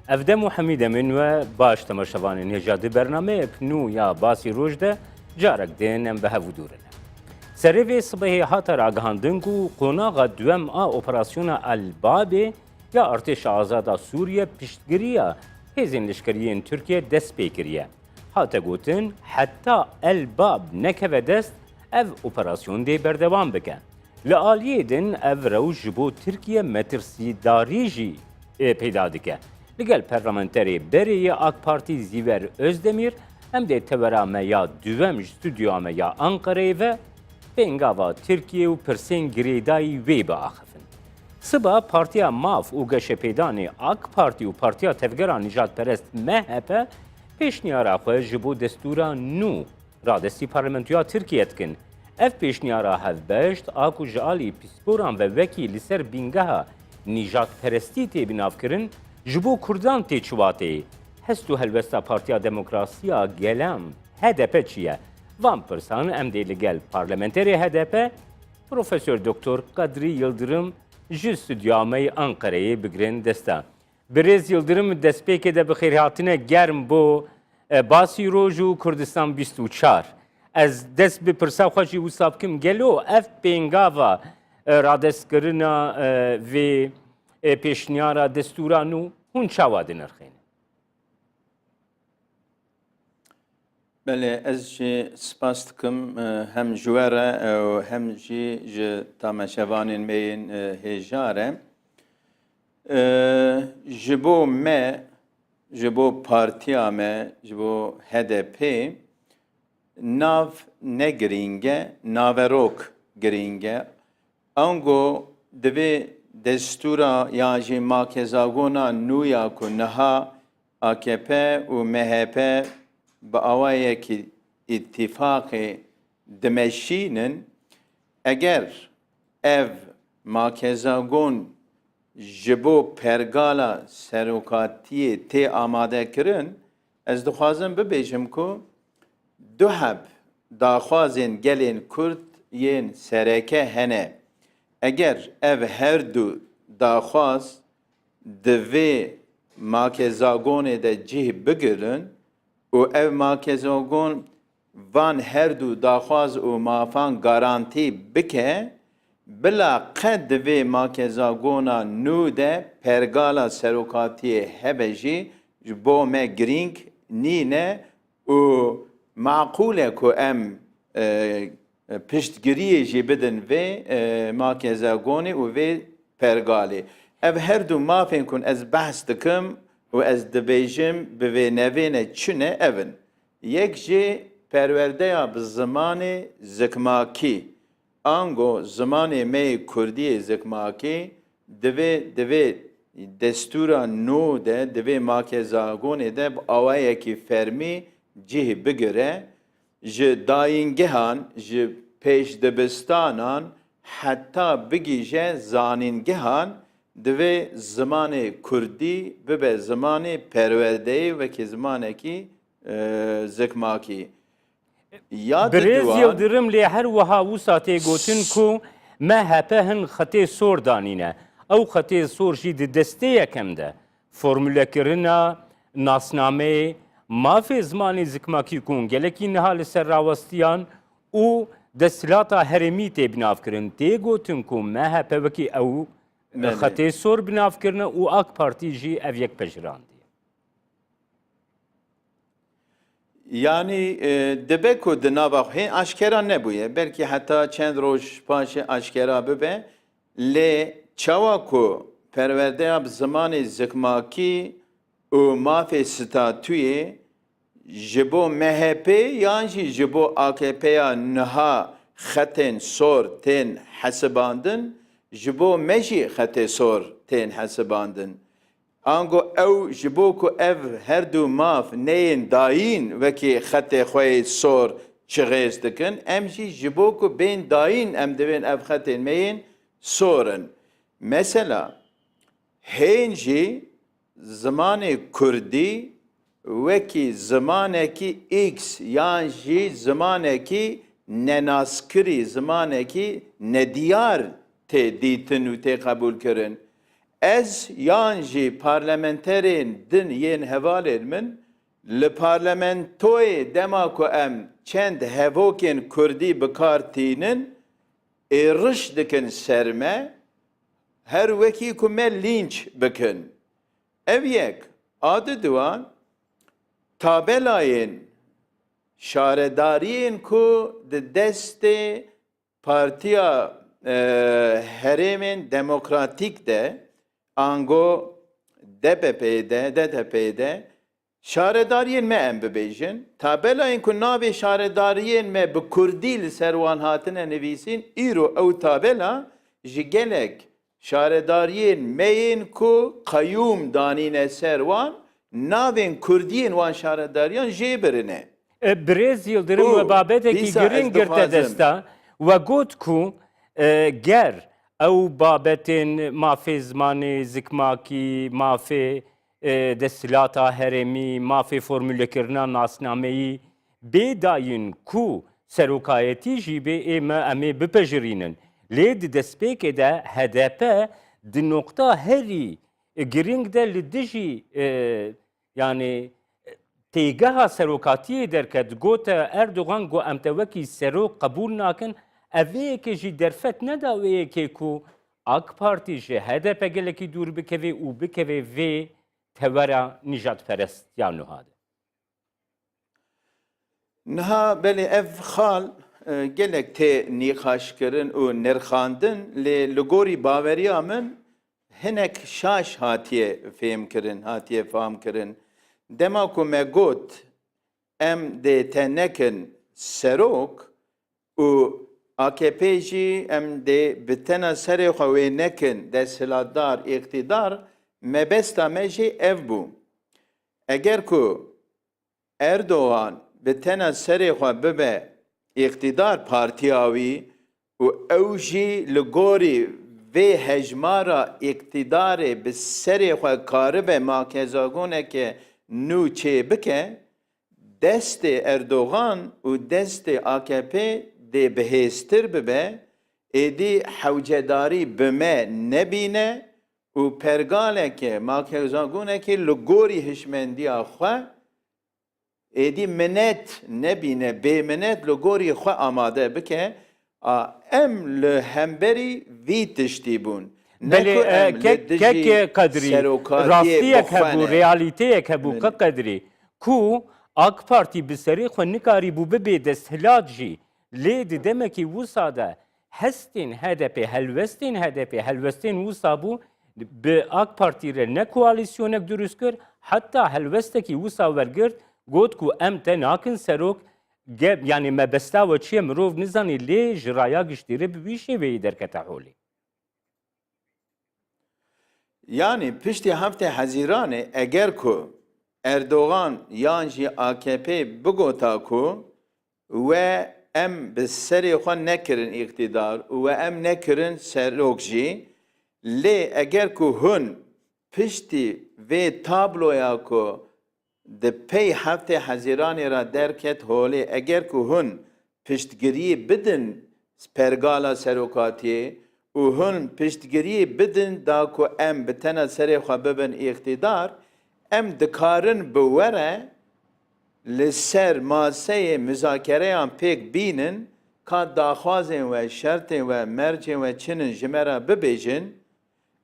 افدم و حمید من و باش تماشاوان نجاتی برنامه پنو یا باسی روش ده جارک دینم به هفودورن. سریع صبحی هاتر آگاهندن کو قناغ دوام اپراسیون البابه یا ارتش آزاد سوریه پشتگیریه هزین لشکریین ترکیه دست پیکریه. هاته گوتن حتی الباب نکوه دست اف اپراسیون دی بردوام بکن. لآلیه دن اف روش بو ترکیه مترسی داریجی پیدا دکه. لگل پارلمانتری بری AK Parti Ziver Özdemir hem de teverame ya düvem stüdyame ya Ankara'yı ve Bengava Türkiye u Persen Gireydayı ve axıfın. Sıba partiya maf u geşepedani AK Parti u partiya tevgera Nijat Perest MHP peşniyara xwe ji bo destura nû radestî parlamentoya Tirkiye dikin. Ev peşniyara hevbeşt a ku ji alî pîsporan ve wekî li ser bîngeha Nijat Perestî tê binavkirin ji bo Kurdan tê çiwatê. Hest û helbesta Partiya Demokrasiya Gelam HDP çi ye? Van pirsan em dê li gel parlamenterê HDP Profesör Doktor Kadri Yıldırım ji stüdyameyê Ankara'yê bigirin desta. Birêz Yıldırım destpêkê de bi xêrhatine germ bo basî roj û Kurdistan 24. Ez dest bi pirsa xwe jî wisa bikim gelo ev pêngava radestkirina vê pêşniyara destûra nû hûn çawa dinirxînin? بله از جی سپاس دکم هم جواره و هم جی تماشاوانین مین هجاره جبو me جبو پارتیا me جبو HDP nav ne giringe naverok giringe ango deve destura ya ji makezagona nuya ku naha AKP u MHP بآوایەکی اتفاقی دمشینن اگر ev makezagon ji bo pergala serokatiye tê amade kirin ez dixwazim bibêjim ku du heb daxwazên gelên Kurd yên sereke hene eger ev her du daxwaz di vê makezagonê de cih bigirin û ev makezagon van her du daxwaz û mafan garantî bike bila qed di vê makezagona nû de pergala serokatiyê hebe jî ji bo me girîng nîne û maqûl e ku em piştgiriyê jî bidin vê makezagonê û vê pergalê. Ev her du mafên ku ez behs dikim و از دبیجم به نوین چنه اون یک جی پرورده یا به زمان زکماکی آنگو زمان می کردی زکماکی دوی دستورا نو ده دوی ماکزاگونه ده آوائه کی فرمی جه بگره جه داینگهان جه پیش دبستانان حتی بگیجه زانینگهان دوی زمان کردی به زمان پرورده و که زمانه کی زکماکی برز یلدرم لی هر وها وساته گوتن کو MHP هن خطی سور دانینه او خطی سور جی دسته یکم ده فرموله کرنا ناسنامه مافی زمانی زکماکی کن گلکی نهال سر راوستیان او دستلاتا هرمی تی بناف کرن تی گوتن کو MHP وکی او خطی سور بناف کرنه و AK Parti جی ev یک پجراندی. Yani debe ku di nava xwe aşkera nebûye belkî heta çend roj paşê aşkera bibe lê çawa ku perwerdeya bi zimanê zikmakî û mafê statûyê ji bo MHP yan jî ji bo AKP'ya niha xetên sor tên hesibandin ji bo me jî xetê sor tên hesibandin. Ango ew ji bo ku ev her du maf neyên dayîn wekî xetê xwe sor çiğêz dikin em jî ji bo ku bên dayîn em divên ev xetên me yên sorin. Mesela hên jî zimanê Kurdî wekî zimanekî X yan jî zimanekî nenaskirî zimanekî nediyar tê dîtin û tê qebûl kirin. Ez yan jî parlamenterên din yên hevalên min li parlamentoyê dema ku em çend hevokên Kurdî bikartînin êriş dikin ser me her wekî ku me lynç bikin. Ev yek adı diwan tabelayên şaredariyên ku di destê Partiya Herêmên Demokratîk de ango DPP'de şaredariyên me em bibêjin. Tabelayên ku navê şaredariyên me bi Kurdî li ser wan hatine nivîsîn, îro ew tabela ji gelek şaredariyên me yên ku qeyûm danîne ser wan, navên Kurdiyên wan şaredariyan jê birine. برێز یڵدرم او، وە بابەتێکی دیسا گرنگ ez گرتە dixwazim. دەستا وە گوت ku ger ew babetên mafê zimanê zikmakî, mafê desthilata herêmî, mafê formûlekirina nasnameyî bêdayîn ku serokayetî jî bê ême em ê bipejirînin. Lê di destpêkê de HDP di nokta herî giring de li dijî yani têgeha serokatiyê derket gote Erdogan got em te wekî serok qebûl nakin, evêyekê jî derfet neda wêyekê ku AK Partî ji HDP gelekî dûr bikeve û bikeve vê tewera nijadperestiyan nihade. Niha belê ev xal gelek tê nîqaşkirin û nirxandin lê li gorî baweriya min hinek şaş hatiye fêmkirin, hatiye famkirin. Dema ku me got em dê te nekin serok û AKP jî em dê bi tena serê xwe wê nekin desthilatdar, iqtidar, mebesta me jî ev bû. Eger ku Erdoğan bi tena serê xwe bibe iqtidar partiya wî û ew jî li gorî vê hejmara iqtidarê bi serê xwe karibe makezagoneke nû çê bike, destê Erdoğan û destê AKP dê bihêztir bibe, êdî hewcedarî bi me nebîne û pergaleke makezagonekê li gorî hişmendiya xwe êdî minet nebîne, bêminet li gorî xwe amade bike. Em li hemberî vî tiştî bûn. Belê kekê qedrî rastiyek hebû, realîteyek hebû ke qedrî ku AK Partî bi serê xwe nikarî bû bibe desthilat jî lê di demekî wisa de hestên HDP, helwestên HDP, helwestên wisa bû bi AK Partî re ne koalîsyonek durust kir, heta helwestekî wisa wergirt got ku em te nakin serok yani mebesta we çi ye mirov nizanî lê ji raya giştîrê bi wî şêveyî derkete holê. Yani piştî heftê hezîranê eger ku Erdoğan yan jî AKP bigota ku we em bi serê xwe nekirin iqtidar û we em nekirin serok jî, lê eger ku hûn piştî vê tabloya ku di pey heftê hezîranê ra derket holê, eger ku hûn piştgiriyê bidin pergala serokatiyê û hûn piştgiriyê bidin da ku em bi tena serê xwe bibin iqtidar, em dikarin bi were li ser maseyê müzakereyan pêk bînin ka daxwazên we, şertên we, mercên we çinin ji me re bibêjin,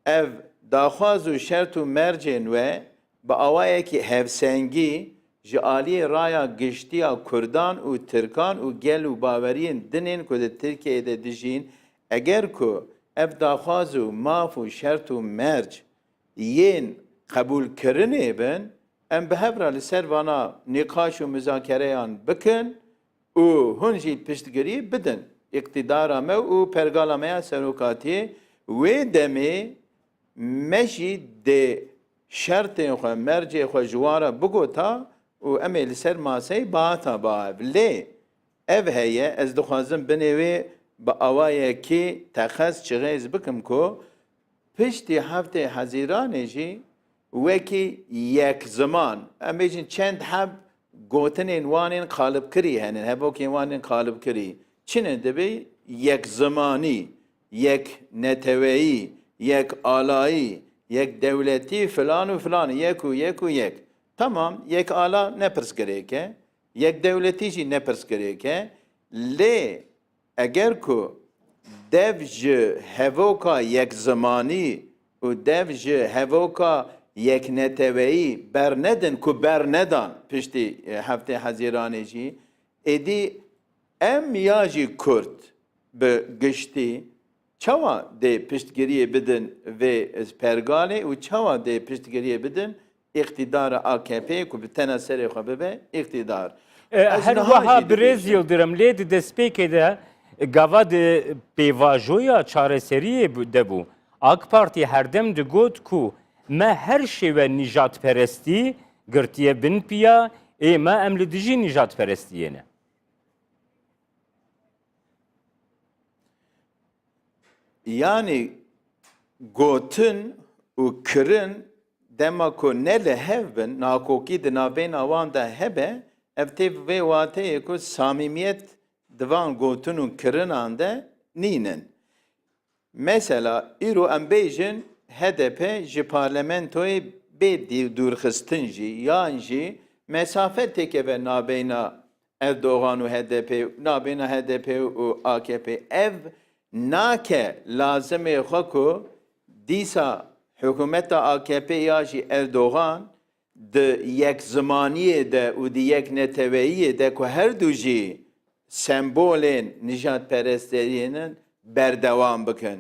ev daxwaz û şert û mercên we bi awayekî hevsengî ji aliyê raya giştiya Kurdan û Tirkan û gel û baweriyên dinên ku di Tirkiyeyê de dijîn, eger ku ev daxwaz û maf û şert û merc yên qebûlkirinê bin, em bi hev re li ser vana nîqaş û müzakereyan bikin û hûn jî piştgirî bidin iqtidara me û pergala me ya serokatiyê. Wê demê me jî dê şertên xwe, mercê xwe ji wan re bigota û em ê li ser maseyê bahata bahev. Lê ev heye, ez dixwazim binê wê bi awayekî texez çiğêz bikim ku piştî heftê hezîranê jî wekî yek ziman, em bêjin çend heb gotinên wanên qalibkirî henin, hevokên wanên qalibkirî. Çine dibe yek zimanî, yek neteweyî, yek alayî, yek devleti filan u filan, yek u yek u yek. Tamam, yek ala ne pırs gereke, yek devleti jî ne pırs gereke, lê eger ku dev ji hevoka yek zamanî û dev ji hevoka yek neteweyî bernedin ku bernedan piştî heftê Hezîranê jî, êdî em ya jî Kurd bi giştî çawa dê piştgiriyê bidin vê pergalê û çawa dê piştgiriyê bidin iktidara AKP ku bi tena serê xwe bibe iktidar. Her wiha Birêz Yıldırım lê di destpêkê de gava di pêvajoya çareseriyê de bû. AK Parti herdem digot ku me her şêve nijadperestî girtiye bin piya ê me em li dijî nijadperestiyê ne. Yani gotin û kirin dema ku ne li hev bin, nakokî di navbêna wan de hebe, ev tê vê wateyê ku samimiyet divan gotin û kirinan de nînin. Mesela îro em bêjin HDP ji parlamentoyê bê dûrxistin jî yan jî mesafeteke ve navbêna Erdoğan û HDP, navbêna HDP û AKP ev nake lazımê xwe ku dîsa hikûmeta AKP ya jî Erdoğan di yek zimaniyê de û di yek neteweyiyê de ku her du jî sembolên nijadperestiyên berdewam bikin.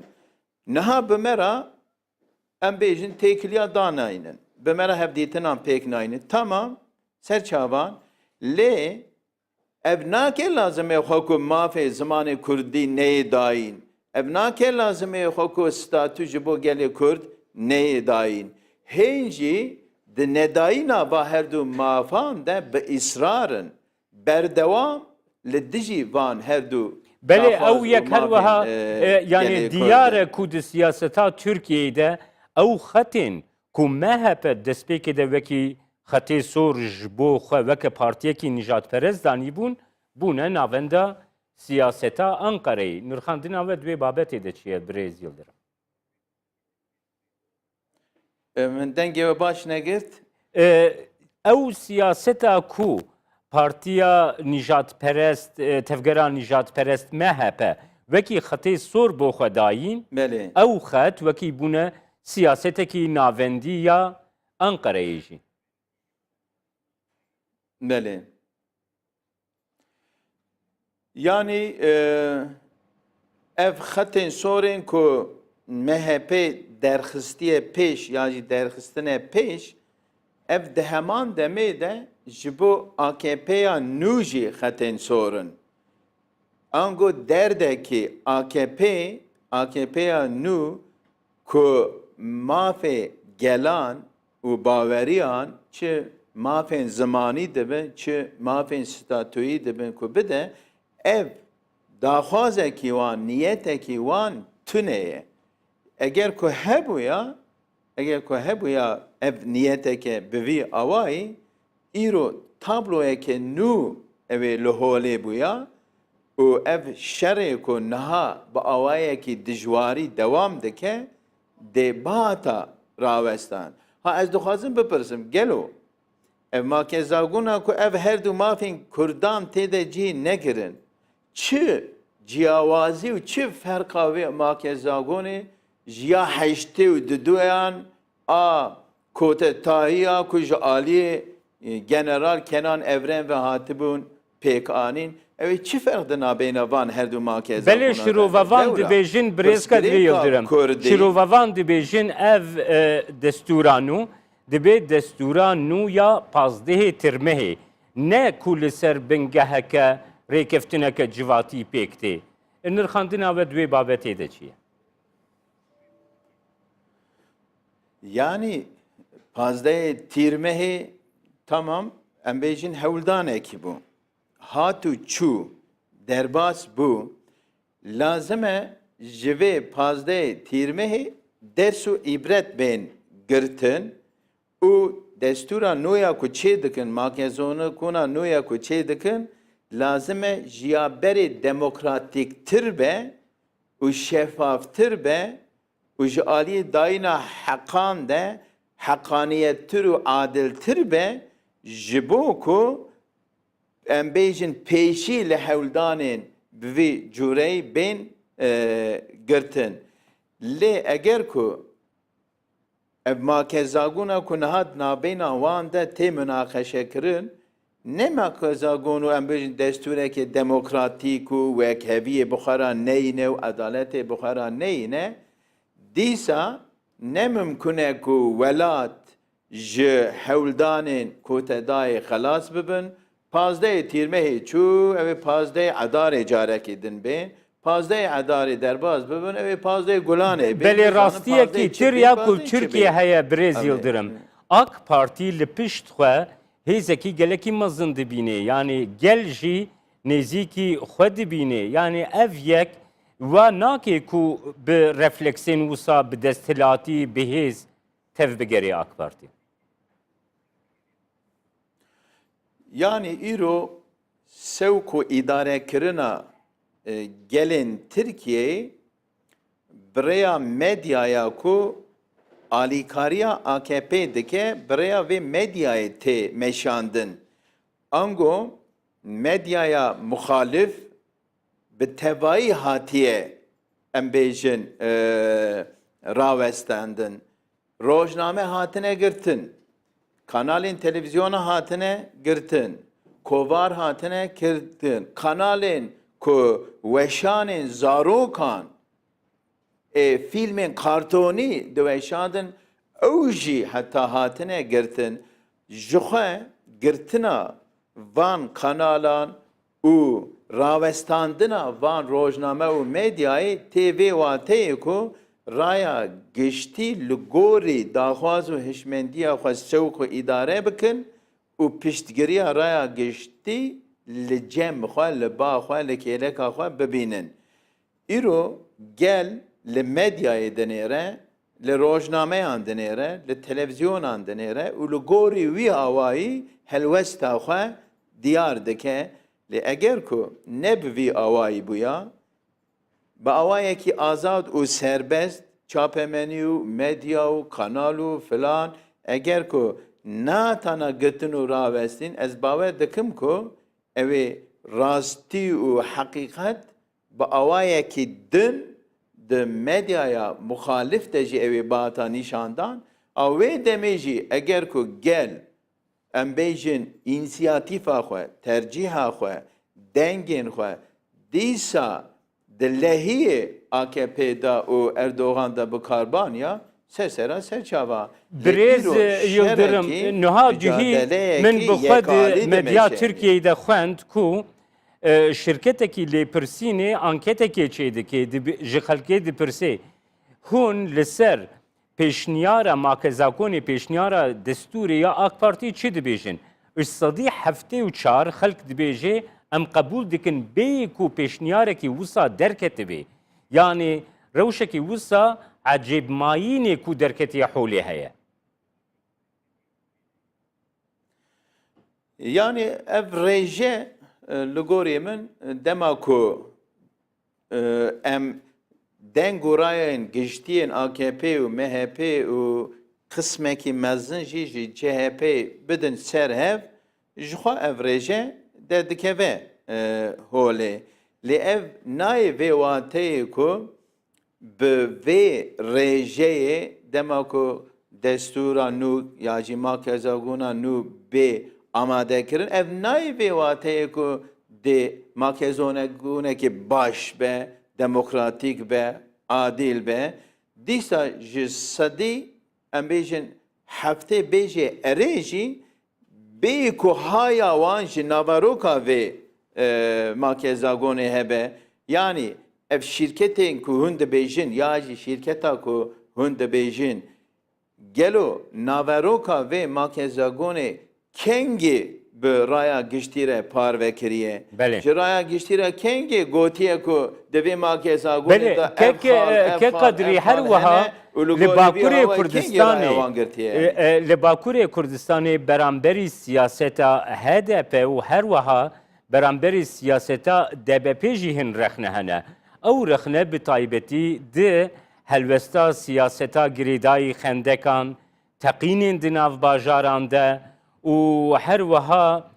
Niha bi me re em bêjin têkiliya danayînin. Bi me re hevdîtinan pêk nayînin. Tamam, serçavan, lê ev nake lazımê xwe ku mafê zimanê Kurdî neyê dayîn. Ev nake lazımê xwe ku statû ji bo gelê Kurd neyê dayîn. Hên jî di nedayîna va her du mafan de bi îsrarin berdewam li dijî van her du Belê ew yek her wiha yani diyare ku di siyaseta Türkiye'de de ew xetên ku MHP destpêkê de wekî xetê sor ji bo xwe weke partiyekî nijadperest danîbûn bûne navenda siyaseta Ankara'yê. Nirxandina we divê babetê de çi ye Birêz Yıldırım? Min dengê we baş negirt. Ew siyaseta ku Partiya Nijadperest, tevgera Nijadperest MHP wekî xetê sor bo xwe dayîn, Belê. ew xet wekî bûne siyasetekî navendî ya Ankara'yê jî. Belê. Yani ev xetên sorên ku MHP derxistiye pêş ya jî derxistinê pêş ev di heman demê de ji bo AKP'ya nû jî xetên sorin. Ango derdekî AKP'ya nû ku mafê gelan û baweriyan çi mafên zimanî dibin çi mafên statûyî dibin ku bide ev daxwazekî wan niyetekî wan tune ye. Eger ku hebûya ev niyeteke bi vî awayî îro tabloyeke nû ev ê li holê bûya û ev şerê ku niha bi awayekî dijwarî dewam dike dê bihata rawestan. Ha ez dixwazim bipirsim gelo ev makezagûna ku ev her du mafên Kurdan têde cî nekirin çi ciyawazî û çi ferqa vê makezagûnê jiya heştê û di duyan a kotetahiya ku ji aliyê General Kenan Evren ve hatibûn pêkanîn ew ê çi ferq di navbêna van her du makezagûna? Belê şîrovevan dibêjin Birêzka divê Yıldırım. Şîrovevan dibêjin ev destûra nû dibe destûra nû ya pazdehê tirmehê ne ku li ser bingeheke rêkeftineke civatî pêk tê. Nirxandina we divê babetê de çi ye? Yani pazdehê tîrmehê tamam em bêjin hewldanekî bû. Hatu çû derbas bû lazim e ji vê pazdehê tîrmehê ders û îbret bên girtin û destûra nû ya ku çê dikin makezonekûna nû ya ku çê dikin lazim e jiya berê demokratîktir be û şeffaftir be و ji aliyê dayîna heqan de heqaniyettir û adiltir be ji bo ku em bêjin pêşî li hewldanên bi vî cûreyê bên girtin. Lê eger ku ev makezagûna ku nihat navbêna wan de tê münaqeşekirin, ne makezagûn û em bêjin destûrekê demokratîk û wekheviyê bixwara neyîne û edaletê bixwara neyîne, dîsa ne mümkün e ku welat ji hewldanên kotedayê xelas bibin, pazdeyê tîrmehê çû, ev ê pazdeyê edarê carekê din bên, pazdeyê edarê derbas bibin, ev ê pazdeyê gulanê bên. Belê rastiyekî tir ya ku Tirkiye heye Birêz Yıldırım. AK Parti li pişt xwe hêzekî gelekî mezin dibîne. Yani gel jî nêzîkî xwe dibîne. Yani ev yek ve nakê ku bi refleksên wisa bi desthilatî bihêz tev bigerê AK Parti. Yani îro sewk û îdarekirina gelên Tirkiyeyê birêya medyaya ku alîkariya AKP dike, birêya vê medyayê tê meşandin. Ango medyaya muxalif bi tevayî hatiye em bêjin rawestandin. Rojname hatine girtin. Kanalên televizyona hatine girtin. Kovar hatine girtin. Kanalên ku weşanên zarokan filmên kartonî diweşandin, ew jî heta hatine girtin. Ji xwe girtina van kanalan û rawestandina van rojname û medyayê tê vê wateyê ku raya giştî li gorî daxwaz û hişmendiya xwe sewk û îdare bikin û piştgiriya raya giştî li cem xwe, li ba xwe, li kêleka xwe bibînin. Îro gel li medyayê dinêre, li rojnameyan dinêre, li televizyonan dinêre û li gorî wî awayî helwesta xwe diyar dike. Lê eger ku ne bi vî awayî bûya, bi awayekî azad û serbest çapemenî û medya û kanal û filan, eger ku natana gitin û rawestîn, ez bawer dikim ku ew ê rastî û heqîqet bi awayekî din di medyaya muxalif de jî ew ê bata nîşandan, a wê demê jî eger ku gel em bêjin înisiyatîfa xwe, tercîha xwe, dengên xwe dîsa di lehiyê AKP da û Erdogan da bikarbaniya sesera serçava. Birêz Yıldırım niha cihî min bi xwe di medya Tirkiyeyê de xwend ku şirketekî lêpirsînê anketekê çê dike ji xelkê dipirsê hûn li ser pêşniyara makezakonê pêşniyara destûrê ya AK Partî çi dibêjin? Îstadî heftê û çar xelk dibêje em qebûl dikin bê ku pêşniyarekî wisa derketibê. Yani rewşekî wisa ecêbmayînê ku derketiye holê heye. Yani ev rêje li gorê min dema ku em deng û rayên giştiyên AKP û MHP û qismekî mezin jî ji CHP bidin ser hev, ji xwe ev rêje de dikeve holê. Lê ev nayê vê wateyê ku bi vê rêjeyê dema ku destûra nû ya jî makezagûna nû bê amadekirin, ev nayê vê wateyê ku dê makezonegûnekî baş be, demokratîk be, adîl be, dîsa ji sedî em bêjin heftê bêjê erê jî bê ku haya wan ji navaroka vê makezagonê hebe. Yani ev şirketên ku hûn dibêjin ya jî şirketa ku hûn dibêjin gelo navaroka vê makezagonê kengê bi raya giştîre parve kiriye. Ji raya giştîre kengê gotiye ku divê makezagonê da ke qedrî her wiha li Bakurê Kurdistanê li Bakurê Kurdistanê beramberî siyaseta HDP û her wiha beramberî siyaseta DBP jî hin rexne hene. Ew rexne bi taybetî di helwesta siyaseta girêdayî xendekan, teqînên di nav bajaran de û her wiha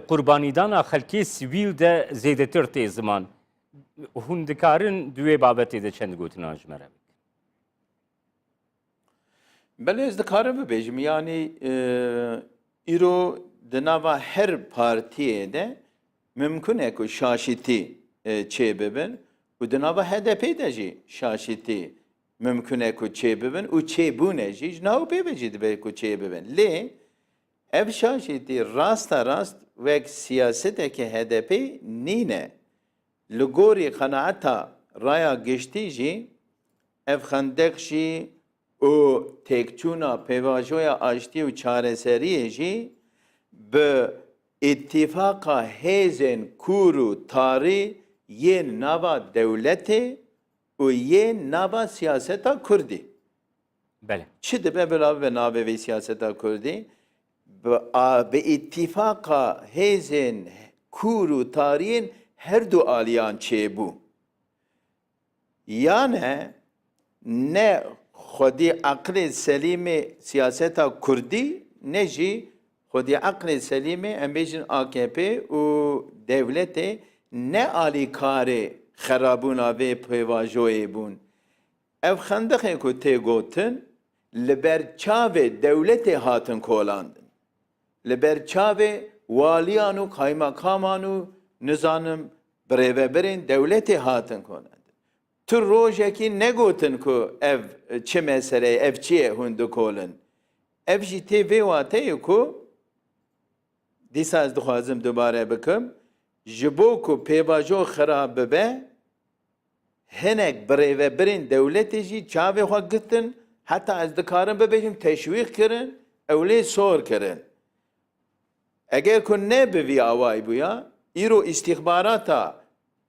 qurbanîdana xelkê sivîl de zêdetir tê ziman. Hûn dikarin duê babetê de çend gotinan ji me re? Belê ez dikarim bibêjim yanî îro di nava her partiyê de mümkün e ku şaşîtî çê bibin û di nava HDP de jî şaşîtî mümkün e ku çê bibin û çêbûnê jî ji nav pê ve jî dibe ku çê bibin. Lê ev şaşîtî rasta rast wek siyasetekî HDP nîne. Li gorî qenaeta raya giştî jî ev xendek jî û têkçûna pêvajoya aştî û çareseriyê jî bi îtîfaqa hêzên kûr û tarî yên nava dewletê û yên nava siyaseta Kurdî. Belê. Çi dibe bila ve navê vê siyaseta Kurdî? Bi îtîfaqa hêzên kûr û tarîyên her du aliyan çêbû. Yani ne xwedî aqlê selîmê siyaseta Kurdî ne jî xwedî aqlê selîmê em bêjin AKP û devletê ne alîkarê xerabûna vê pêvajoyê bûn. Ev xendexê ku tê gotin li ber çavê dewletê hatin kolandin. Li ber çavê waliyan û kaymakaman û nizanim birêveberên dewletê hatin kolandin. Tu rojekî negotin ku ev çi meseleyê, ev çi ye hûn dikolin. Ev jî tê vê wateyê ku dîsa ez dixwazim dubare bikim, ji bo ku pêvajo xerab bibe, hinek birêveberên dewletê jî çavê xwe gitin, heta ez dikarim bibêjim teşwîq kirin, ewlê sor kirin. Eger ku ne bi vî awayî bûya, îro îstîxbarata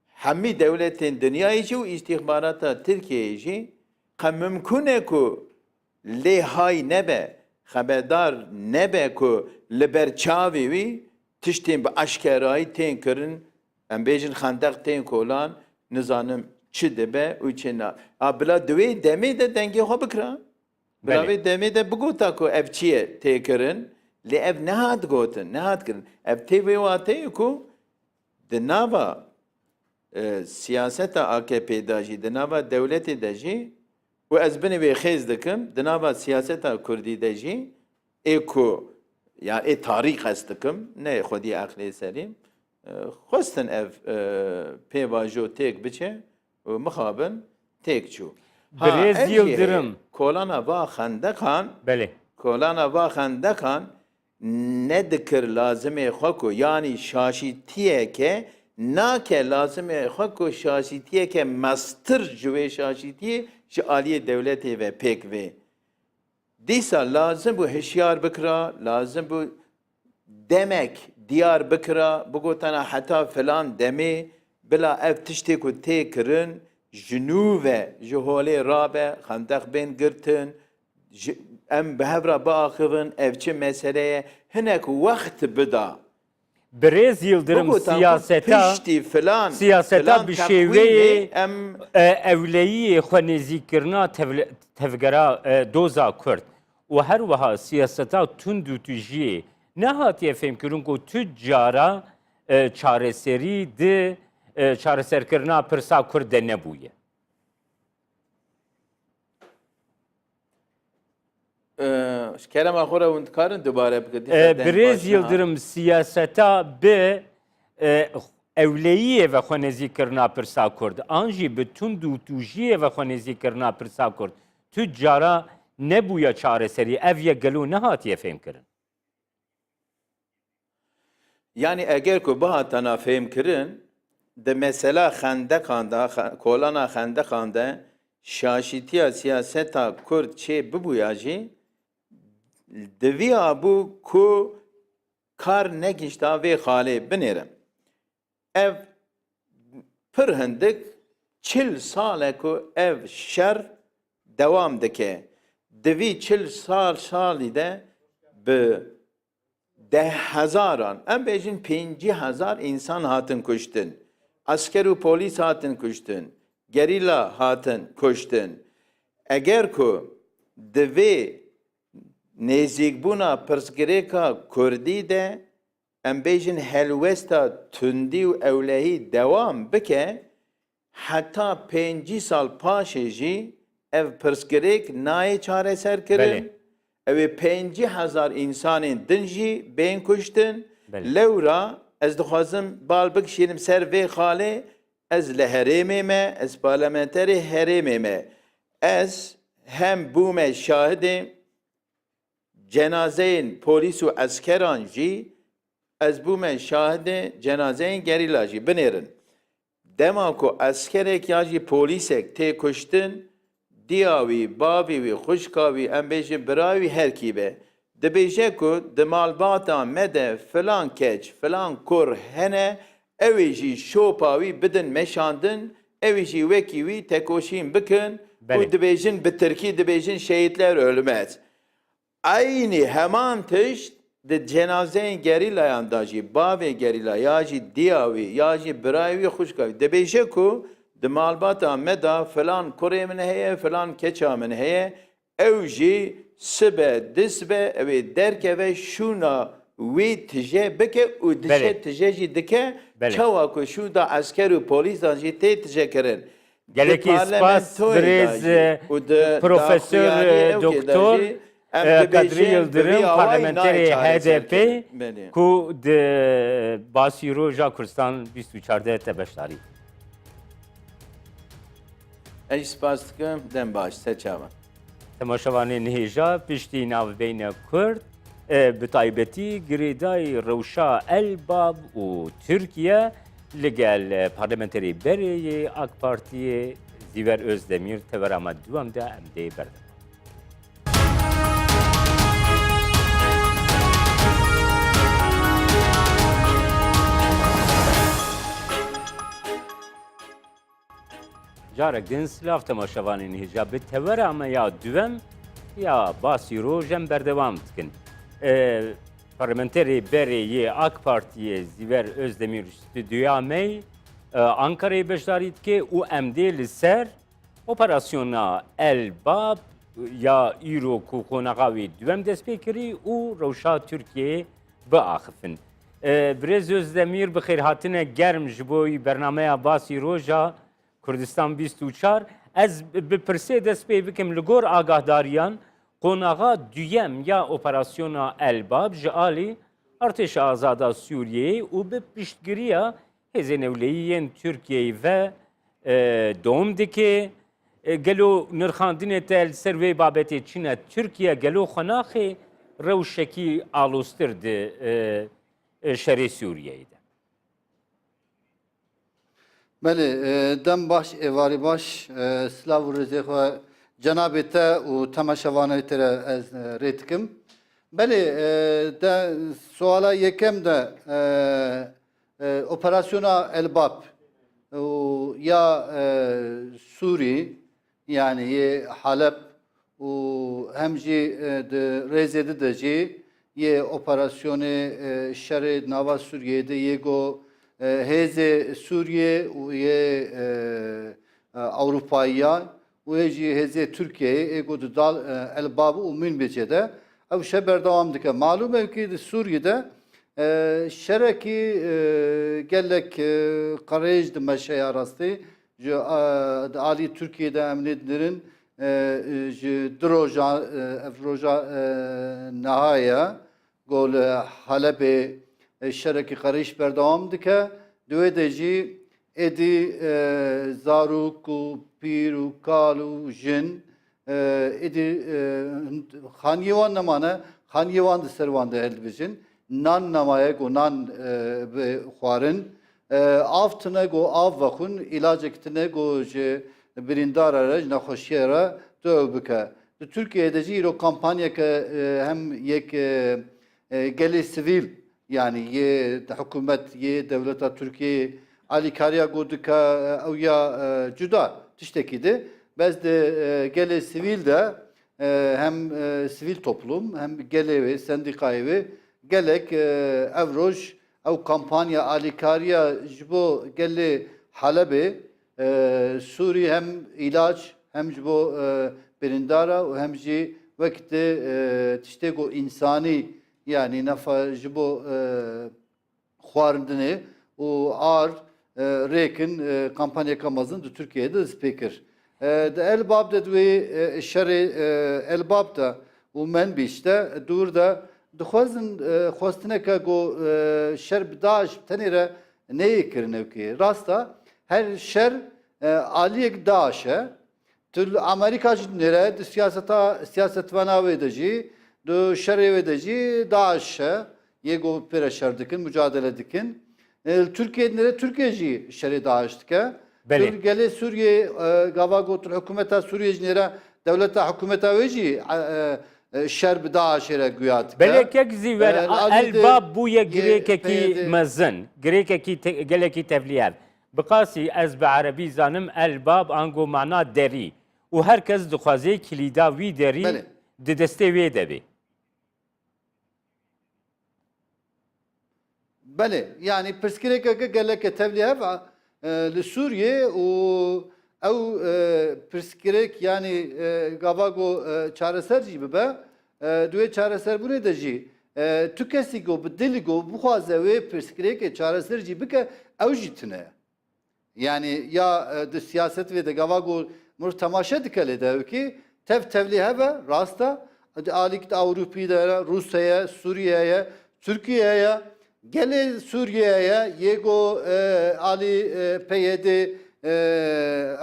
hemî dewletên dinyayê jî û îstîxbarata Tirkiyeyê jî qe mümkün e ku lê hay nebe, xeberdar nebe ku li ber çavê wî tiştên bi eşkerayî tên kirin, em bêjin xendek tên kolan, nizanim çi dibe û çi na. Bila di wê demê de dengê xwe bikira. Bila wê demê de bigota ku ev çi ye tê kirin, lê ev nehat gotin, nehat kirin. Ev tê vê wateyê ku di nava siyaseta AKP da jî, di nava dewletê de jî û ez binê wê xêz dikim, di nava siyaseta Kurdî de jî ê ku ya ê tarî qes dikim, ne xwedî aqlê selîm, xwestin ev pêvajo têk biçe û mixabin têk çû. Birêz Yıldırım. Kolana va xendekan, Belê. kolana va xendekan ne dikir lazimê xwe ku yanî şaşîtiyeke nake lazimê xwe ku şaşîtiyeke mestir ji wê şaşîtiyê ji aliyê dewletê ve pêk vê. Dîsa lazim bû hişyar bikira, lazim bû demek diyar bikira, bigotana heta filan demê bila ev tiştê ku tê kirin ji nû ve ji holê rabe xendek bên girtin, em bi hev re biaxivin ev çi meseleye hinek wext bida. Birêz Yıldırım siyaseta piştî filan siyaseta bi şêweyê em ewleyiyê xwe nêzîkkirina tevgera doza Kurd û her wiha siyaseta tund û tujiyê nehatiye fêmkirin ku tu cara çareserî di çareserkirina pirsa Kurd de nebûye. kerema xwe re hûn dikarin dubare bikin. Birêz Yıldırım siyaseta bi ewleyiyê ve xwe nêzîkkirina pirsa Kurd an jî bi tund û tujiyê ve xwe nêzîkkirina pirsa Kurd tu cara nebûye çareserî ev yek gelo nehatiye fêmkirin. Yani eger ku bihatana fêmkirin di mesela xendekan da kolana xendekan de şaşîtiya siyaseta Kurd çê bibûya jî divîya bû ku kar negîşta vê xalê binêrin. Ev pir hindik 40 sal ku ev şer dewam dike. Divî 40 salî de bi 10,000 em bêjin 50,000 insan hatin kuştin. Asker û polîs hatin kuştin. Gerîla hatin kuştin. eğer ku divê nêzîkbûna pirsgirêka Kurdî de em bêjin helwesta tundî û ewlehî dewam bike, heta 5 sal paşê jî ev pirsgirêk nayê çareserkirin. Belê. Ew ê 50,000 insanên din jî bên kuştin. Belê. Lewra ez dixwazim bal bikişînim ser vê xalê, ez li herêmê me, ez parlamenterê herêmê me. Ez hem bûme şahidê cenazeyên polîs û eskeran jî, ez bûme şahidê cenazeyên gerîla jî binêrin. Dema ku eskerek ya jî polîsek tê kuştin, diya wî, bavê wî, xwişka wî, em bêjin bira wî herkî be. Dibêje ku di malbata me de filan keç, filan kur hene, ew ê jî şopa wî bidin meşandin, ew ê jî wekî wî tekoşîn bikin Belê. û dibêjin bi Tirkî dibêjin şehîtler ölmez. Aynı heman tişt di cenazeyên gerîlayan da jî bavê gerîla ya jî diya wî ya jî birayê wî xwişka wî dibêje ku di malbata me da filan kurê min heye, filan keça min heye, ew jî sibe, disbe, ew ê derkeve şûna wî tije bike û dişe Belê. tije jî dike, Belê. çawa ku şû da esker û polîsan jî tê tije kirin. Gelekî spas birêz Profesör Doktor Kadri Yıldırım parlamenterê HDP ku di basî roja Kurdistan 24 te beşdarî. Ez spas dikim, dem baş, se çawa. Temaşevanên hêja piştî navbeyna Kurd bi taybetî girêdayî rewşa Elbab û Tirkiye li gel parlamenterê bereyê AK Partiyê Ziver Özdemir teverama duam de em dê berdin. Carek din silav temaşevanên hêja bi teverama ya duem ya basî roj em berdewam dikin. Parlamenterê bereyê AK Partiyê Ziver Özdemir stüdyoya me Ankara'yı beşdarî dike û em dê li ser operasyona Elbab ya îro ku qonaxa wê duem dest pê kirî û rewşa Tirkiyeyê biaxifin. Birêz Özdemir bi xêrhatine germ ji bo bernameya basî roja Kurdistan 24. Ez bi pirsê dest pê bikim li gor agahdariyan qonaxa duyem ya operasyona Elbab ji alî Artêşa Azada Sûriyeyê û bi piştgiriya hêzên ewlehiyên Tirkiyeyê ve dom dike. Gelo nirxandinê te li ser vê babetê çîne Tirkiye gelo xwenaxê rewşekî alostir di şerê Sûriyeyê de. Belê, dem baş, êvarî baş, silav û rêzê xwe cenabê te û temaşevanê te re ez rê dikim. Belê, de suala yekem de operasyona Elbab û ya Sûrî yani yê Halep û hem jî di rêzê de jî yê operasyonê şerê nava Sûriyeyê de yê got hêzê Sûriye û yê Ewropayîyan û yê jî hêzê Tirkiyeyê êgo di dal Elbab û Münbicê de ew şe berdewam dike. Malûm e ki di Sûriyede şerekî gelek qirêj di meşeya rastî ji di alî Tirkiyeyê em nêdinirin ji di roja ev roja nihaya got li Helepê şerekî qirêj berdewam dike. Di wê de jî êdî zarok û pîr û kal û jin êdî xaniyê wan nemane, xaniyê wan di ser wan de hildibijin. Nan namaye got nan bixwarin. Av tune got av vexwin, ilacek tune got ji birîndara re, ji nexweşiya re tu ew bike. Di Tirkiyeyê de jî îro kampanyeke hem yek gelê sivîl yani yê hikûmet yê devleta Tirkiyeyê alîkariya got dike ew ya cuda tiştekî de. Bez de gelê sivîl de hem sivîl toplum hem gelê wê sendîkayê wê gelek ev roj ew kampanya alîkariya ji bo gelê Helepê Sûrî hem ilaç hem ji bo برندارا و هم جی وقت تشتی کو insani yani nafa jibo xwarindinê û ar rêkin kampanya kamazın di Türkiye'de speaker. De Elbap de dwê şerê Elbap da û Menbîş de dûr da dixwazin xwastineke got şer bi Daeş tenê re neyê kirin evkê. Rasta her şer aliyek Daeş e. Tül Amerika jî nêre di siyasetvana wê de jî di şerê wê de jî Daeş e. Yê got pêre şer dikin, mücadele dikin. Türkiye nêre Türkiye jî şerê Daeş dike. Belê. Gelê Sûriye gava gotin hikûmeta Sûriye jî nêre devleta hikûmeta wê jî şer bi Daeşê re guya dike. Belekek zîver elbab bûye girêkekî peyedê- mezin, girêkekî gelekî tevliyev. Biqasî ez bi erebî zanim elbab ango mana derî. û herkes dixwaze kilîda wî derî Belê. di destê wê de bê. Belê, yani pirsgirêkeke geleke tevlihev li Sûriye û ew pirsgirêk yani gava got çareser jî bibe duê çareserbûnê de jî tu kesî got bi dilî got bixwaze wê pirsgirêkê çareser jî bike ew jî tune. Yani ya di siyaset ve de gava got mır temaşa dike lê de ki tevlihev e rasta alik Avrupî de Rusya'ya, Suriye'ye, Türkiye'ye gelê Suriye'ye yego ali PYD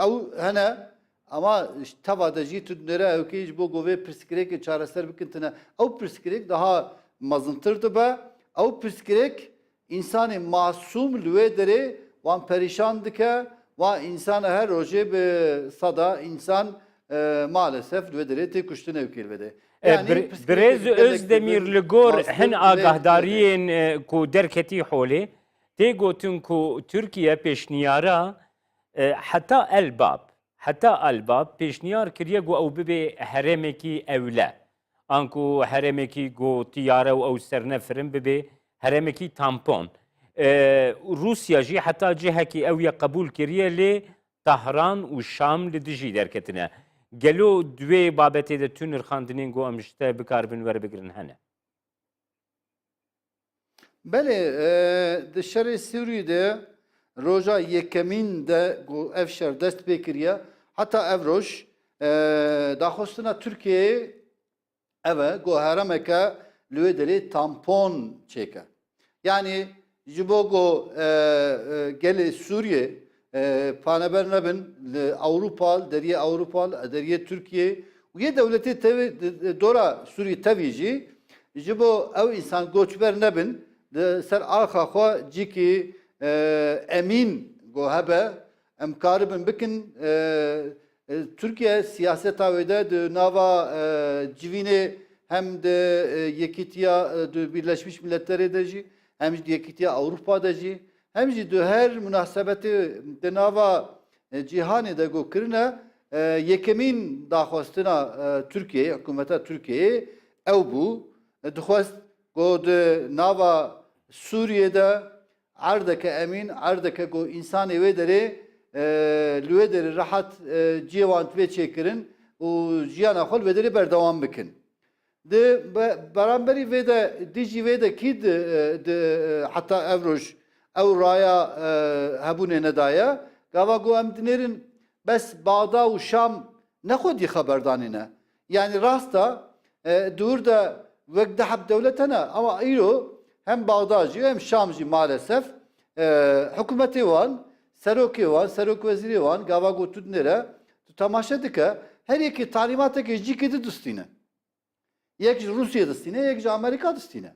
ew hene ama teva de jî tu nêre ew kê ji bo govê pirsgirêkê çareser bikin tune. Ew pirsgirêk daha mezinttir dibe. Ew pirsgirêk insanê masûm li wê derê wan perîşan dike ve insana her rojê bi sada insan maalesef li wê derê tê kuştin ew kêl vede. Birêz Özdemir li gor hin agahdariên ku derketî holê tê gotin ku Türkiye pêşniyara heta Elbab pêşniyar kiriye ku ew bibe herêmekî ewle. An ku herêmekî gotiyare û ew sernefirin bibe herêmekî tampon. Rusya jî heta cihekî ew ye qebûl kiriye lê Tehran û Şam li dijî derketine. Gelo دوێ babetê de tu nirxandinên got em ji te bikaribin were bigirin hene. Belê di şerê Sûriyê de roja yekemîn de got ev şer dest pê kiriye heta ev roj daxistina Tirkiyeyê ev e got heremeke li wê derê tampon çêke. Yani ji bo got gelê Sûriye paneber nebin Avrupa, deriye Avrupa, deriye Türkiye û yê devletê tevê dora Sûriye tevî jî ji bo ew insan göçber nebin di ser axa xwe cîkî emîn got hebe em karibin bikin Türkiye siyaseta wê de di nava civînê hem de Yekîtiya di Birleşmiş Milletlerê de jî hem jî Yekîtiya Avrupa de jî hem jî di her münasebetê di nava cîhanê de got kirine yekemîn daxwastina Türkiye, hikûmeta Türkiye'ye ew bû. Dixwest got di nava Sûriye'de erdeke emîn, erdeke got insanê wê derê li wê derê rehat cîwan vê çêkirin û jiyana xwe li wê derê berdewam bikin. Di beramberî vê de dijî vê de kî heta ev roj ew raya hebûnê nedaye gava got em dinêrin bes Bağda û Şam nexwedî xeberdanîne. Yani rasta dûr de wek diheb devlet hene ama îro hem Bağda jî hem Şam jî maalesef hikûmetê wan, serokê wan, serokvezîrê wan gava got tu dinêre tu temaşe dike her yekî talîmatekê ji cîkê di distîne. Yek ji Rusya distîne, yek ji Amerîka distîne.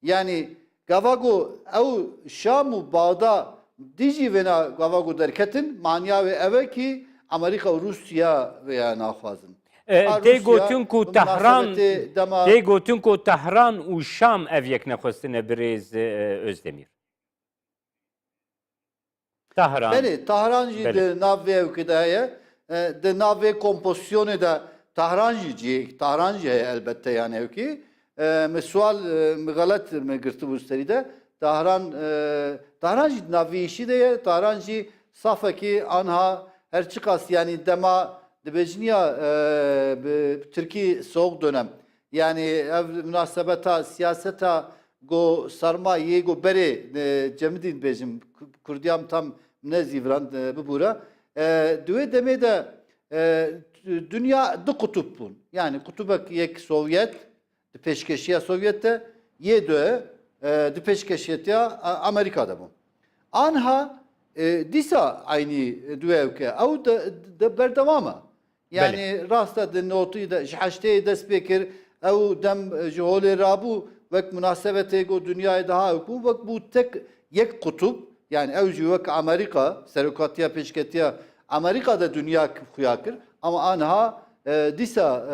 Yani gava got ew Şam û Bağda dijî vena gava got derketin manya wê ev e kî Amerîka û Rusya veya naxwazin. Tê gotin ku Tehran û Şam ev yek nexwestine birêz Özdemir. Tehran. Belê, Tehran jî di nav vê evkê de heye. Di nav vê kompozisyonê de Tehran jî ciyek, Tehran jî heye elbette yani evkî. Me sual me galet me girtibû serî de Tehran jî nav vê îşî de ye. Tehran jî safekî anha her çiqas yani dema dibêjiniya Türkiye soğuk dönem yani ev münasebeta siyaseta go sarmaye go berê cemidîn bêjim Kurdiyam tam nezîvran bibûre duê demê de dünya du kutup bûn yani kutubek yek Sovyet di pêşkeşiya Sovyet'te yê duê di pêşkeşiyetiya Amerika'da bûn. Anha dîsa aynı duevke ew de berdewama. Yani rasta di notî de ji heşteyê dest pê kir ew dem ji holê rabû vek münasebetê got dünyayê daha bû vek bû tek yek kutup yani ew jî wek Amerika serokatiya pêşketiya Amerika'da dünya xuya kir ama anha dîsa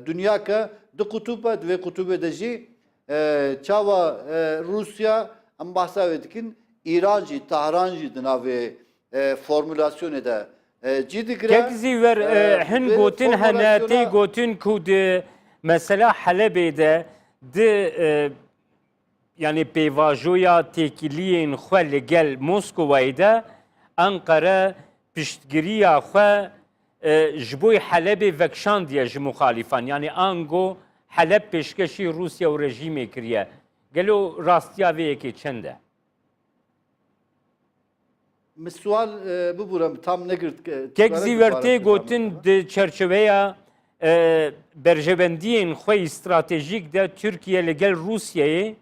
dünya ke du kutup e divê kutubê de jî çawa Rusya em behsa wê dikin İran jî Tehran jî di navê formülasyonê de cî digire. Kek zîver hin gotin henatê gotin ku di mesela Helebê de di yani pêvajoya têkiliyên xwe li gel Moskowayê de Ankara piştgiriya xwe ji bo Helebê vekşandiye ji muxalîfan yani ango Heleb pêşkeşî Rusya û rejîmê kiriye. Gelo rastiya vê yekê çend e? Sual bibûre tam negirt. Kek zîvertê gotin di çerçeveya berjebendiyên xwe stratejîk de Türkiye li gel Rusyayê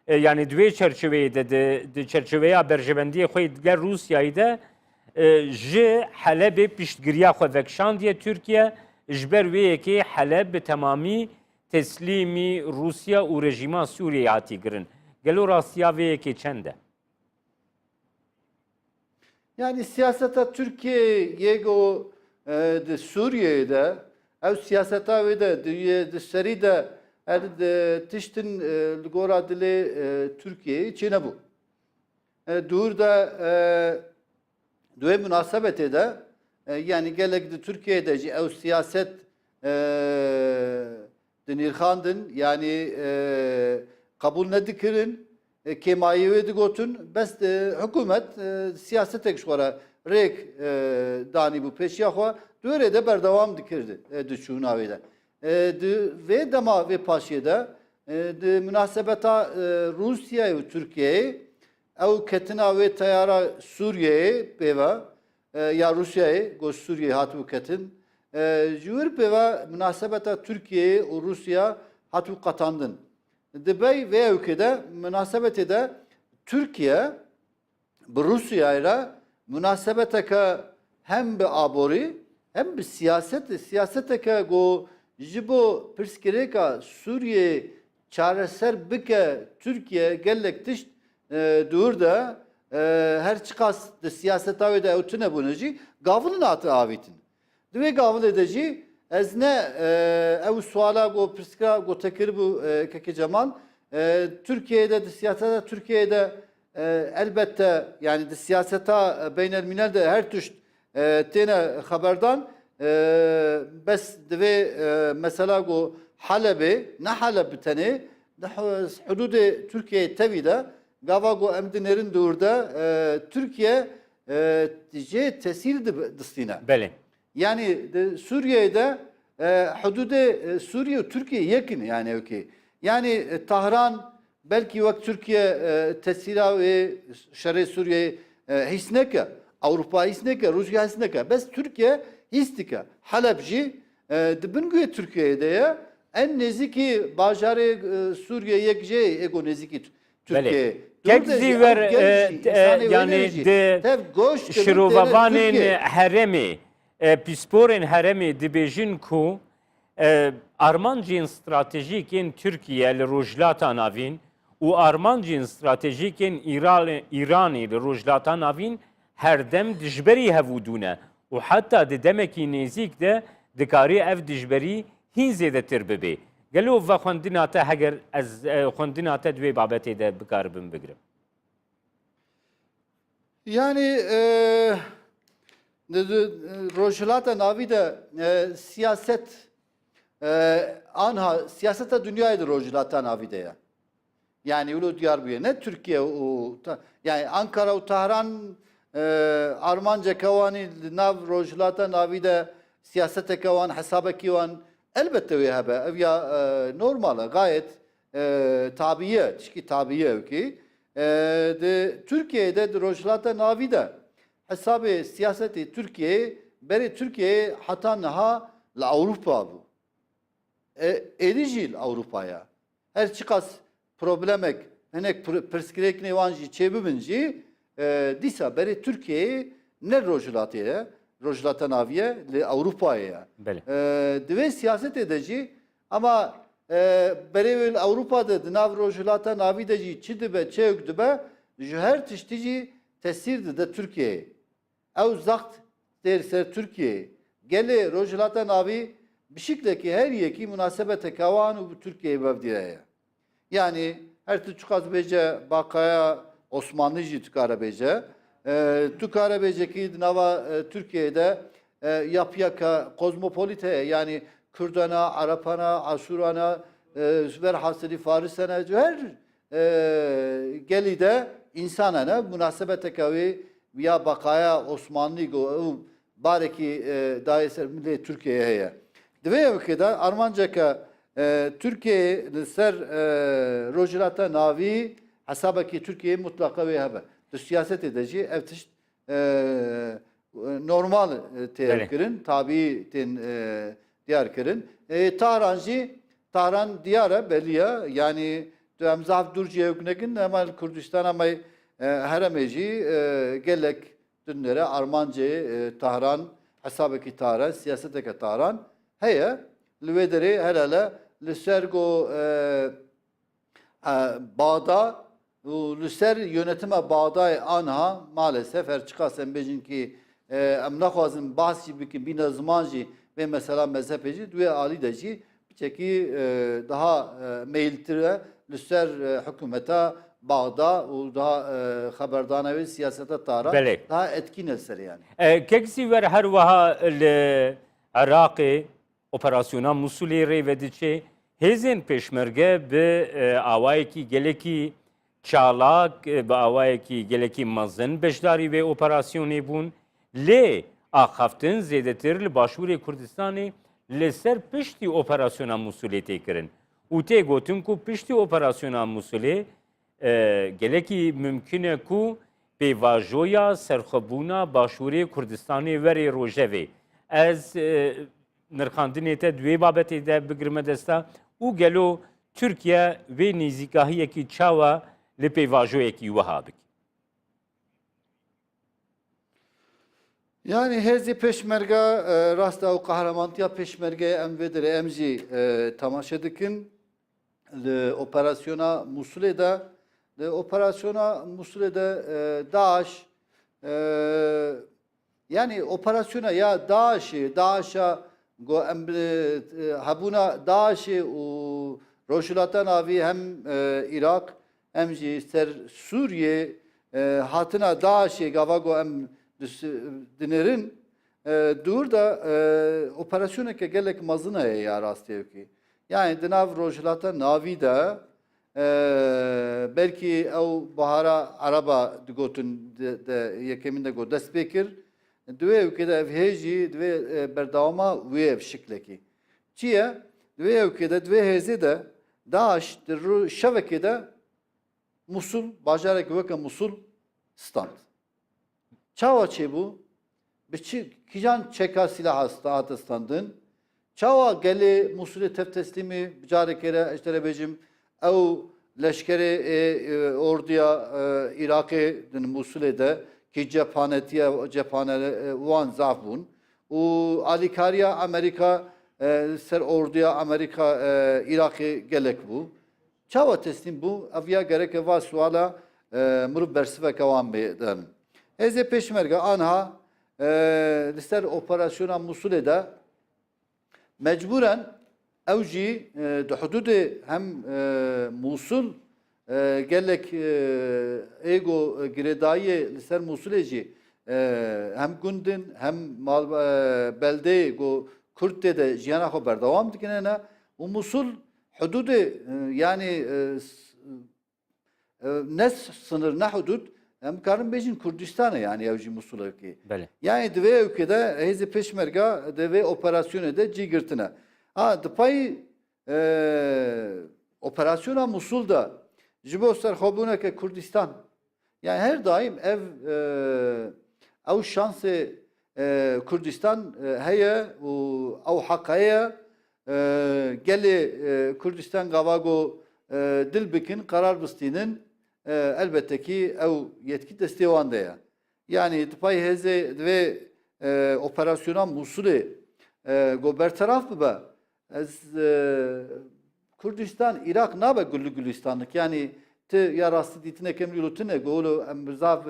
yani divê çerçeveyê de di çerçeveya berjebendiyê xwe li gel Rusyayê de ji Helebê piştgiriya xwe vekşandiye Türkiye ji ber vê yekê Heleb bi temamî teslîmî Rusya û rejîma Sûriyeyê hatî kirin. Gelo rastiya vê yekê çend e? Yani siyaseta Türkiye yego de Suriye'de ev siyaseta ve de seri de tiştin gora dili Türkiye çine bu. Dur da duye münasebete de yani gelek de Türkiye'de ev siyaset denirkandın yani kabul ne dikirin kemayi ve digotun bes hükümet siyasetek şora rek dani bu peşiya xwa döre de berdevam dikirdi düşün avede ve dema ve paşiyede de münasebeta Rusya ve Türkiye ev ketina ve tayara Suriye peva ya Rusya'ya go Suriye hatu ketin jür peva münasebeta Türkiye ve Rusya hatu katandın. Dibey ve ülkede münasebeti de Türkiye bu Rusya ile münasebeteke hem bir abori hem bir siyaseteke go jibo pirskireka Suriye çareser bike Türkiye gellek tiş dur her çıkas de siyaset avide ötüne bunuji gavlın atı avitin. Dve gavl edeci ez ne ev suala go pirskira go tekir bu keke Cemal Türkiye'de de siyasete Türkiye'de elbette yani de siyaseta beynel minel de her tür tene haberdan bes dve mesela go Halep'i ne Halep tane hududu Türkiye tevide gava go emdinerin durda Türkiye tice tesir distine. Bele. Yani Suriye'de hududu Suriye Türkiye yakın yani okey. Yani Tahran belki vakt Türkiye tesira ve şerri Suriye hisneke Avrupa hisneke Rusya hisneke bes Türkiye histike Halepci dibingüye Türkiye'de ya en neziki bajarı Suriye yekce ego neziki Türkiye. Kek ziver yani de şirovavanın heremi pisporin heremi dibejin ku armancın stratejikin Türkiye li rojlata navin u armancın stratejikin İran'ı li rojlata navin her dem dijberi hevudune u hatta de demeki nezik de dikari ev dijberi hin zêdetir bibe. Gelo ve xwendinata heger ez xwendinata divê babetê de bikaribim bigirim. Yani rojlata navi de siyaset anha siyasete dünyaydı rojlata navi de ya. Yani ulu diyar bu ne Türkiye o yani Ankara u Tahran Armanca kavani nav rojlata navi de siyaseteke wan hesabekî wan elbette wê hebe. Ev ya normal e, gayet tabiye, tişkî tabiye ki de Türkiye'de de rojhilata navî de hesabê siyasetê Türkiye berê Türkiye heta niha li Ewropa bû. Êdî jî li Ewropaya. Her çiqas problemek hinek pirsgirêkên wan jî çêbibin jî dîsa berê Türkiye'ye ne rojhilatê rojhilata naviye li Ewropayê. Bele. Divê siyasetê de jî ama berê wê Ewropa'da di nav rojhilata navî de jî çi dibe çêok dibe ji her tiştî jî tesîr dide Türkiye'ye. Ew zaxt têr ser Türkiye'ye. Gelê rojhilata navî bi şiklekî her yekî münasebeteke wan û bi Türkiye'ye bevdîye. Yani her tu çiqas bêje bakaya Osmanlı jî tukare bêje. Tukare bêje ki di nava Türkiye'de yapyaka kozmopolit heye. Yani Kürdana, Arapana, Asurana, velhasılı Farisana her gelide insanana münasebeteke wê ya bakaya Osmanlı go bareki dayeser milli Türkiye'ye heye. Divê wekê de armanceka Türkiye li ser rojhilata navî hesabekî Türkiye mutlaka wê hebe. Di siyasetê de jî ev tişt normal têr kirin, tabii tên diyar kirin. Tahran jî Tahran diyara beliye yani tu em zav Durciye hüknekin hemen Kürdistan'a may heremê jî gelek dünlere Armancê Tahran hesabekî Tahran siyaseteke Tahran heye li wê derê helale li ser got Bağda li ser yönetima Bağdayê anha maalesef her çiqas em bêjin ki em naxwazin bahs jî bikin bîne ziman jî ve mesela mezhepê jî duê alî de jî biçekî daha meyiltir li ser hikûmeta Bağda û daha xeberdana wê siyaseta Tahran Belê. daha etkin eser yani. Kekisî wer her wiha li Iraqê operasyona Musulê rê vediçe hêzên pêşmerge bi awayekî gelekî çalak bi awayekî gelekî mezin beşdarî vê operasyonê bûn lê axaftin zêdetir li Başûrê Kurdistanê li ser piştî operasyona Musulê tê kirin û tê gotin ku piştî operasyona Musulê gelekî mümkün e ku pêvajoya serxwebûna Başûrê Kurdistanê werê rojevê. Ez nirxandinê te di wê babetê de bigirme desta û gelo Türkiye vê nêzîkahiyekî çawa li pêvajoyekî wiha bike. Yani hezi peşmerga rasta û qehremantiya peşmergeyê em vê derê em jî temaşe dikin li operasyona Musulê de li operasyona Musulê de Daeş yani operasyona ya Daeş'a go em hebûna Daeşê û rojhilata navî hem Irak hem jî ser Sûriye hatina Daeşê gava go em dinerin dur da operasyoneke gelek mazına ya rastiyeki. Yani dinav rojhilata navî de belki ew bahara araba digotun de yekemin de go dest pê kir divê ewkê de ev hêjî divê berdawama wê ev şiklekî. Çi ye? Divê ewkê de divê hêzê de Daeş di şevekê de Musul bajarek weke Musul stand. Çawa çêbû bi çi kîjan çeka silah hat standin çawa gelê Musulê tev teslîmê bicarekê re ji te re bêjim ew leşkerê orduya Iraqê din Musulê de ki cephanetiye wan zaf bûn û alîkariya Amerîka ser orduya Amerîka Iraqê gelek bû. Çawa teslîm bû ev ya gereke va suala mirov bersiveke wan bêdin. Hêzê pêşmerge anha li ser operasyona Musulê de mecburen ew jî di hududê hem Musul gelek ego girêdayî li ser Musulê jî hem gundin hem beldeyê go Kürt tê de jiyana xwe berdewam dikine ne û Musul hududê yani ne sınır ne hudud Em karın bejin Kurdistan'a yani evci Musul'a ki. بله Yani dve ülkede hezi peşmerga dve operasyonu da cigirtine. Ha dpay operasyona Musul'da jibo serxobuna ke Kurdistan. Yani her daim ev şansı Kurdistan heye ev hakkaya geli Kurdistan gavago dil bikin karar bistinin elbette ki ev yetki desteği yani tıpay heze ve operasyona Musul'e go bertaraf mı be? Kurdistan, Irak ne be Gülistanlık yani te yarası ditine kemri lutine golu emzav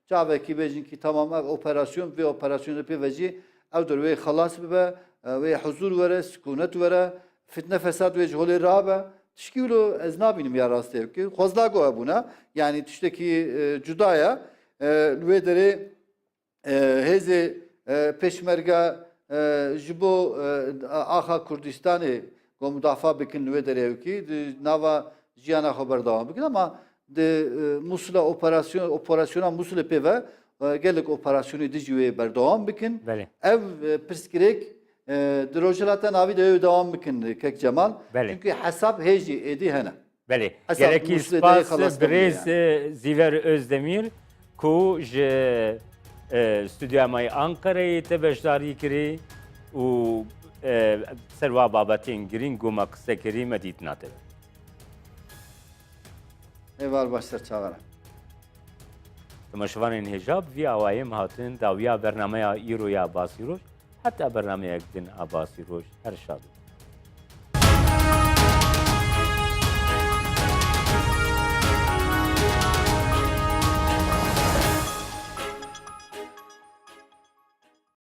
çave ki bejin ki tamam operasyon ve operasyonu peveci evdur ve halas be ve huzur vere, sükunet vere, fitne fesat ve cehole rabe tişkilo ez nabinim yarası ki fazla go buna yani tişteki cudaya ve dere heze peşmerga jibo aha Kurdistan'ı go müdafaa bikin ve dere ki nava jiyana haber devam bikin ama de Musul'a operasyona Musul'e peve gelek operasyonu dijiye berdevam bikin بله ev pirskrek drojelata navi de devam bikin kek Cemal بله çünkü hesap heci edi hene بله Hesap gereki Musul'e spas xalas Brez Ziver Özdemir ku ji stüdyamay Ankara'yı te beşdari kiri u serva babatin girin gumak sekeri meditnate. eval başlar çağıra. تماشوان هجاب وی آوایم هاتن داویا برنامه ایرویا باسی روش حتی برنامه یک دن آباسی روش هر شاد